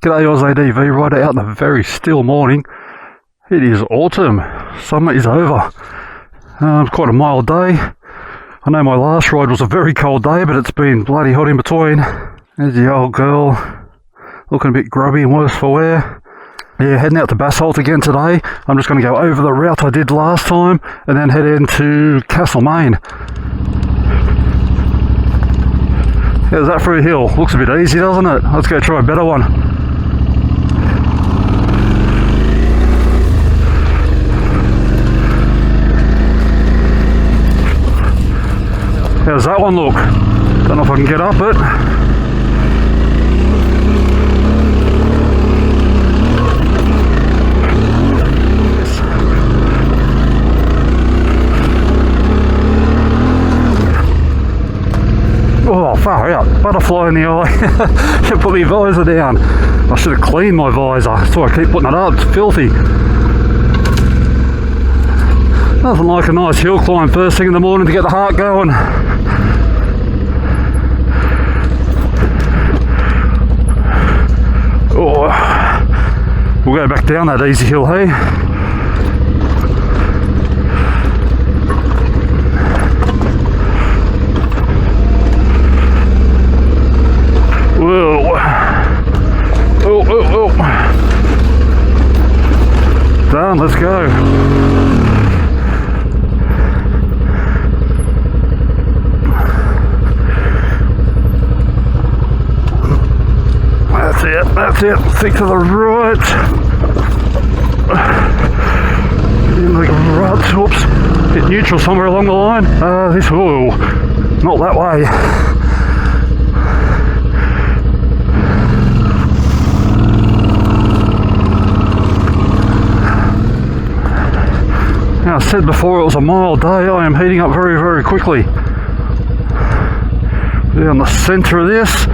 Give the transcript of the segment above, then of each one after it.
G'day ATV rider out in a very still morning. It is autumn, summer is over. Quite a mild day. I know my last ride was a very cold day, but it's been bloody hot in between. There's the old girl, looking a bit grubby and worse for wear. Yeah, heading out to Basalt again today. I'm just going to go over the route I did last time and then head into Castlemaine. How's that for a hill? Looks a bit easy, doesn't it? Let's go try a better one. How's that one look? Don't know if I can get up it. Oh, far out. Butterfly in the eye. Should put my visor down. I should have cleaned my visor. So I keep putting it up. It's filthy. Nothing like a nice hill climb first thing in the morning to get the heart going. Oh, we'll go back down that easy hill, hey? Whoa. Oh, oh, oh. Done, let's go. That's it, stick to the right. In the rut, oops. Hit neutral somewhere along the line. Oh, not that way. Now, I said before it was a mild day. I am heating up very, very quickly. Down the centre of this.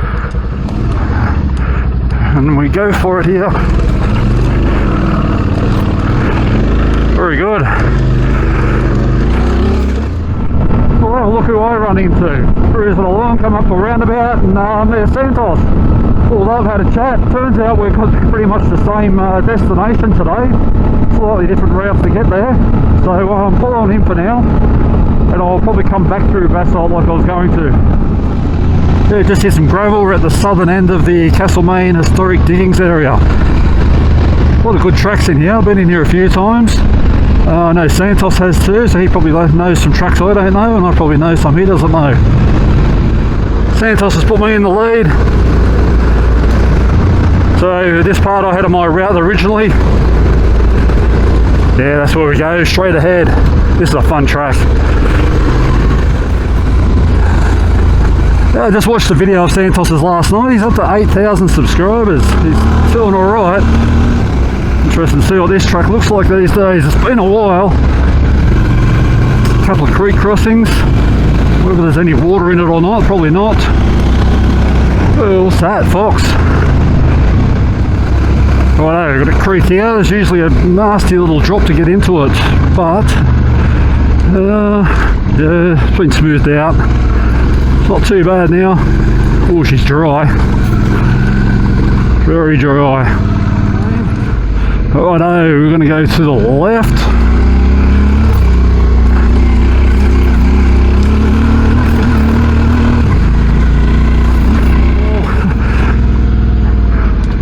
And we go for it here. Very good. Well, look who I run into. Cruising along, come up a roundabout, and there's Santos. Pulled up, had a chat. Turns out we've got pretty much the same destination today. Slightly different routes to get there. So I'm following him for now. And I'll probably come back through Basalt like I was going to. Yeah, just hit some gravel. We're at the southern end of the Castlemaine Historic Diggings area. A lot of good tracks in here. I've been in here a few times. I know Santos has too, so he probably knows some tracks I don't know, and I probably know some he doesn't know. Santos has put me in the lead. So this part I had on my route originally. Yeah, that's where we go, straight ahead. This is a fun track. I just watched the video of Santos's last night. He's up to 8,000 subscribers. He's feeling alright. Interesting to see what this track looks like these days. It's been a while. A couple of creek crossings. Whether there's any water in it or not, probably not. Oh, what's that? Fox. Righto, we've got a creek here. There's usually a nasty little drop to get into it. But, yeah, it's been smoothed out. Not too bad now. Oh, she's dry. Very dry. Righto, we're going to go to the left.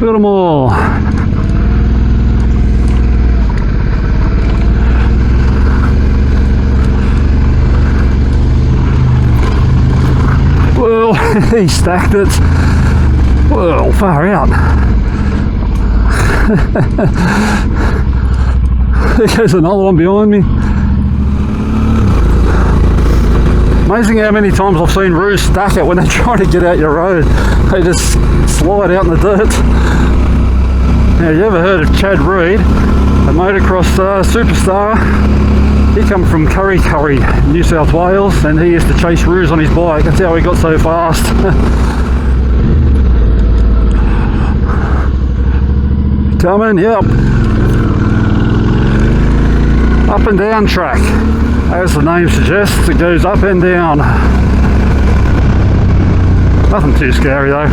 Look at them all. Well, he stacked it. Well, far out. There's another one behind me. Amazing how many times I've seen roos stack it when they're trying to get out your road. They just slide out in the dirt. Now, you ever heard of Chad Reed, a motocross superstar? He come from Curry, New South Wales, and he used to chase roos on his bike. That's how he got so fast. Coming, yep. Up and down track. As the name suggests, it goes up and down. Nothing too scary though.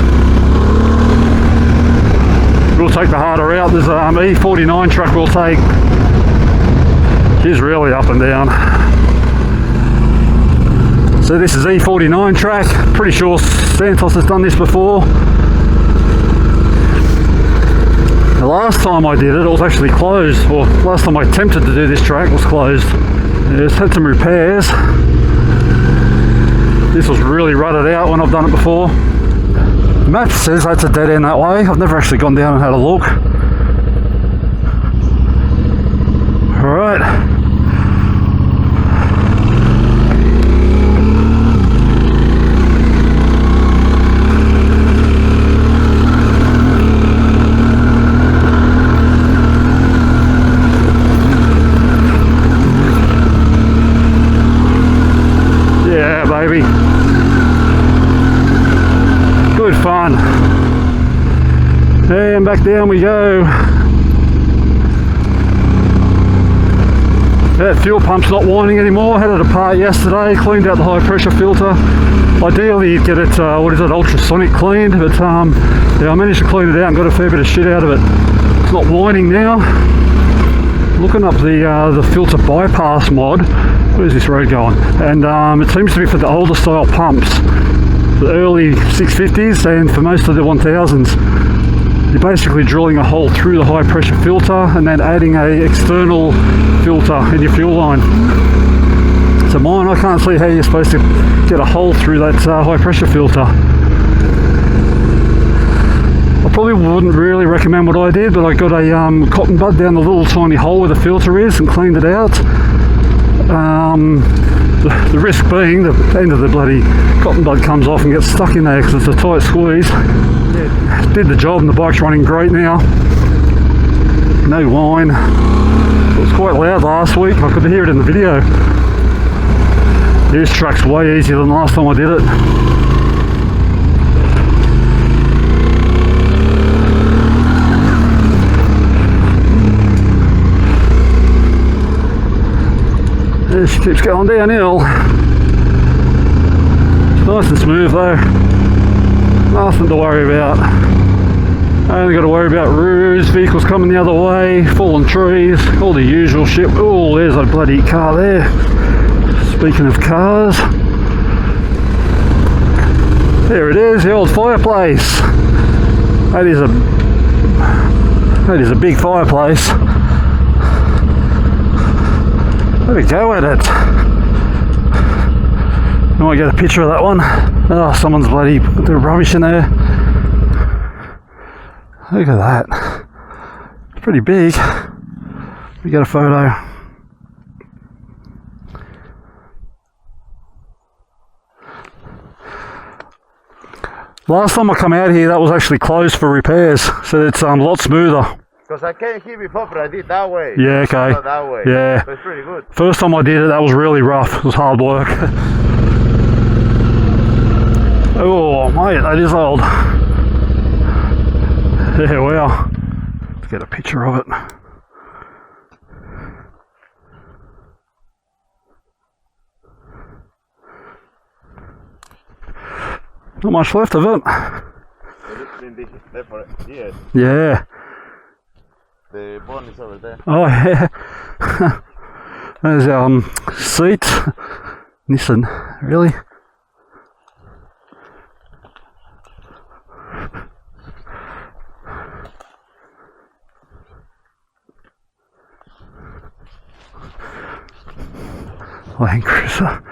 take the harder out. There's an E49 truck we'll take. She's really up and down. So this is E49 track. Pretty sure Santos has done this before. The last time I did it, it was actually closed. Well, last time I attempted to do this track was closed. It's had some repairs. This was really rutted out when I've done it before. The map says that's a dead end that way. I've never actually gone down and had a look. Alright. Yeah, baby. Good fun. And back down we go. That fuel pump's not whining anymore. Had it apart yesterday, cleaned out the high pressure filter. Ideally you'd get it, ultrasonic cleaned, but yeah, I managed to clean it out and got a fair bit of shit out of it. It's not whining now. Looking up the filter bypass mod. Where's this road going? And it seems to be for the older style pumps, the early 650s, and for most of the 1000s. You're basically drilling a hole through the high pressure filter and then adding an external filter in your fuel line. So mine, I can't see how you're supposed to get a hole through that high pressure filter. I probably wouldn't really recommend what I did, but I got a cotton bud down the little tiny hole where the filter is and cleaned it out. The risk being the end of the bloody cotton bud comes off and gets stuck in there because it's a tight squeeze. Yeah, did the job and the bike's running great now. No whine. It was quite loud last week. I could hear it in the video. This truck's way easier than last time I did it. There she keeps going downhill. It's nice and smooth though. Nothing to worry about. Only got to worry about roofs, vehicles coming the other way, fallen trees, all the usual shit. Oh, there's a bloody car there. Speaking of cars, there it is, the old fireplace. That is a big fireplace. Let me go at it. I might get a picture of that one. Oh, someone's bloody put their rubbish in there. Look at that. It's pretty big. We got a photo. Last time I come out here, that was actually closed for repairs, so it's a lot smoother. Because I came here before, but I did that way. Yeah, okay. Not that way. Yeah. But it's pretty good. First time I did it, that was really rough. It was hard work. Oh, mate, that is old. Yeah, well, let's get a picture of it. Not much left of it. It's been there for years. Yeah. The bone is over there. Oh yeah. There's our seat. Nissan, really? Land Cruiser.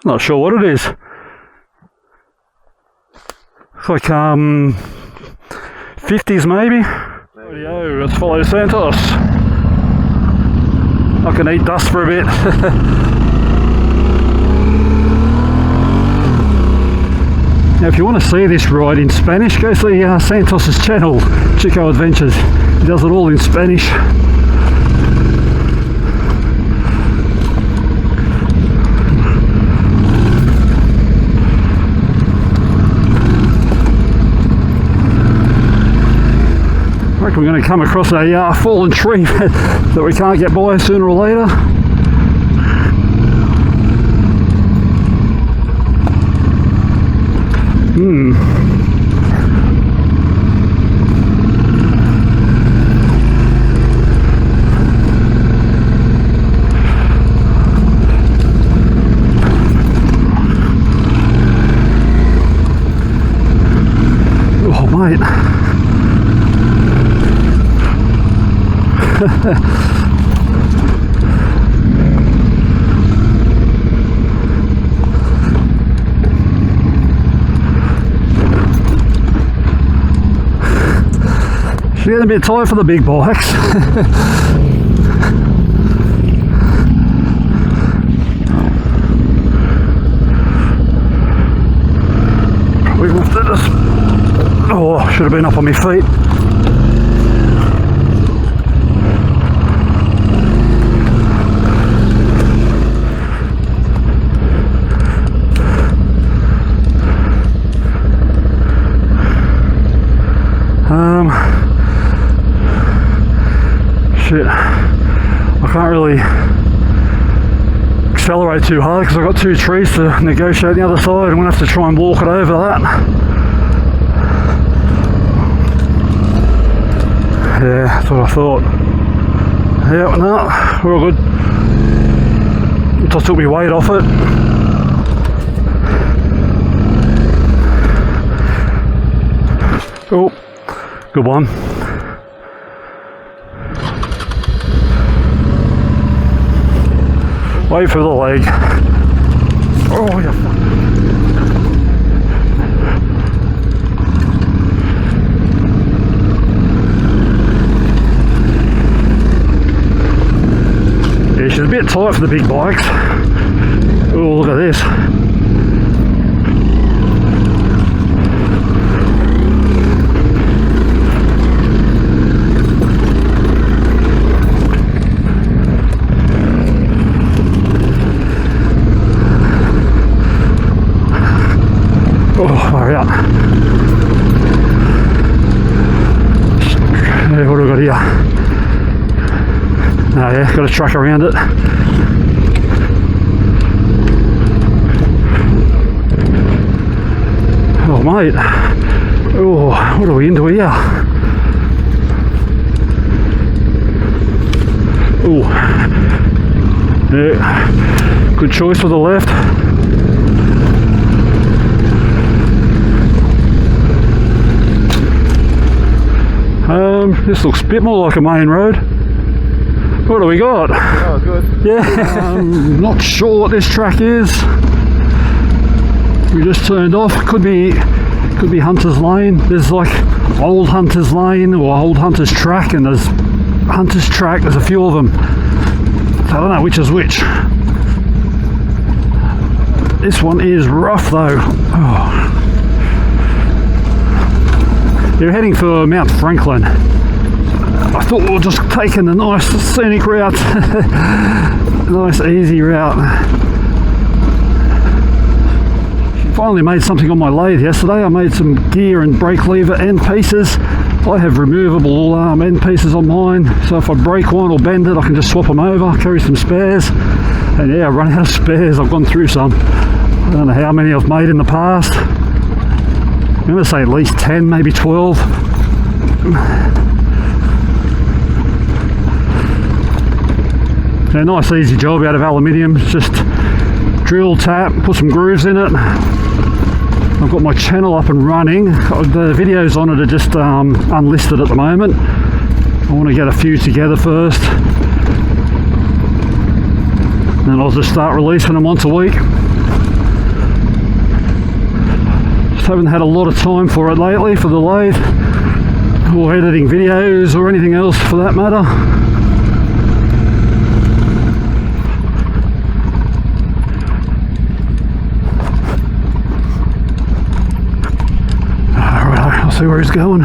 Not sure what it is. It's like 50s maybe. Yo, let's follow Santos. I can eat dust for a bit. Now if you want to see this ride in Spanish, go see Santos's channel, Chico Adventures. He does it all in Spanish. I reckon we're going to come across a fallen tree that we can't get by sooner or later. mate. She's getting a bit tight for the big bikes. We lifted us. Oh, should have been up on my feet. Shit, I can't really accelerate too hard because I've got two trees to negotiate the other side. I'm going to have to try and walk it over that. Yeah, that's what I thought. Yeah, no, we're all good. Just took me weight off it. Oh, good one. Wait for the leg. Oh, yeah. Yeah, she's a bit tight for the big bikes. Oh, look at this. Oh, hurry up. Yeah, what do we got here? Oh yeah, got a track around it. Oh mate. Oh, what are we into here? Oh. Yeah. Good choice for the left. This looks a bit more like a main road. What do we got? Oh, good. Yeah, not sure what this track is. We just turned off. Could be Hunter's Lane. There's like Old Hunter's Lane or Old Hunter's Track, and there's Hunter's Track. There's a few of them. So I don't know which is which. This one is rough though. Oh. They're heading for Mount Franklin. I thought we were just taking a nice scenic route. Nice easy route. Finally made something on my lathe yesterday. I made some gear and brake lever end pieces. I have removable end pieces on mine, so if I break one or bend it I can just swap them over, carry some spares. And yeah, I run out of spares. I've gone through some. I don't know how many I've made in the past. I'm going to say at least 10, maybe 12. A nice easy job out of aluminium. Just drill, tap, put some grooves in it. I've got my channel up and running. The videos on it are just unlisted at the moment. I want to get a few together first. Then I'll just start releasing them once a week. Just haven't had a lot of time for it lately, for the lathe, or editing videos or anything else for that matter. Alright, I'll see where he's going.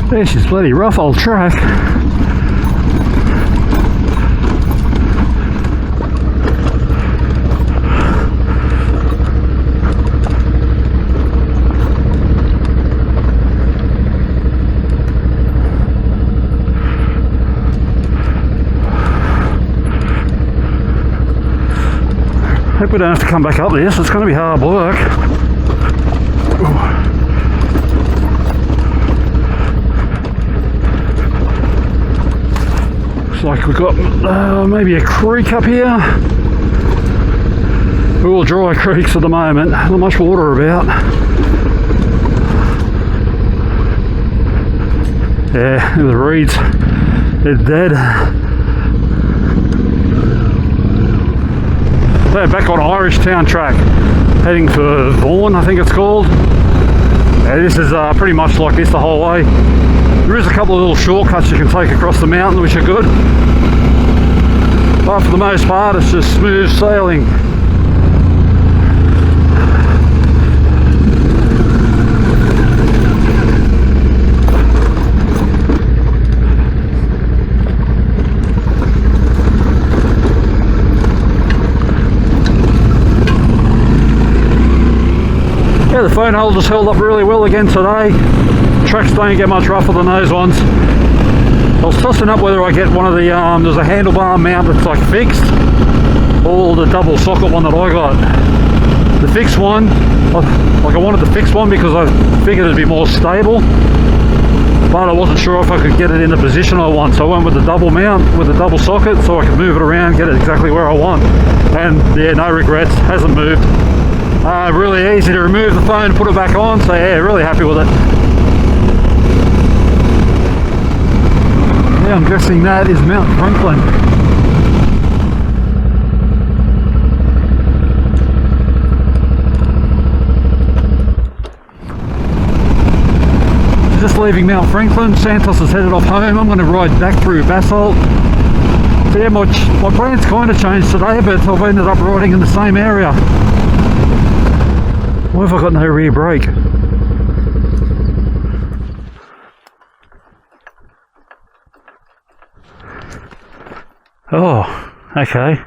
This is bloody rough old track. Hope we don't have to come back up this. It's going to be hard work. like we've got maybe a creek up here. We're all dry creeks at the moment, not much water about. Yeah, the reeds, they're dead. They're back on Irish Town track, heading for Vaughan, I think it's called. Yeah, this is pretty much like this the whole way. There is a couple of little shortcuts you can take across the mountain, which are good. But for the most part, it's just smooth sailing. Yeah, the phone holder's held up really well again today. Tracks don't get much rougher than those ones. I was tossing up whether I get one of the, there's a handlebar mount that's like fixed, or the double socket one that I got. The fixed one, like I wanted the fixed one because I figured it'd be more stable, but I wasn't sure if I could get it in the position I want, so I went with the double mount with the double socket so I could move it around, get it exactly where I want. And yeah, no regrets, hasn't moved. Really easy to remove the phone, put it back on, so yeah, really happy with it. Yeah, I'm guessing that is Mount Franklin. Just leaving Mount Franklin, Santos has headed off home. I'm going to ride back through Basalt. So yeah, my plan's kind of changed today, but I've ended up riding in the same area. Why have I got no rear brake? Oh, okay.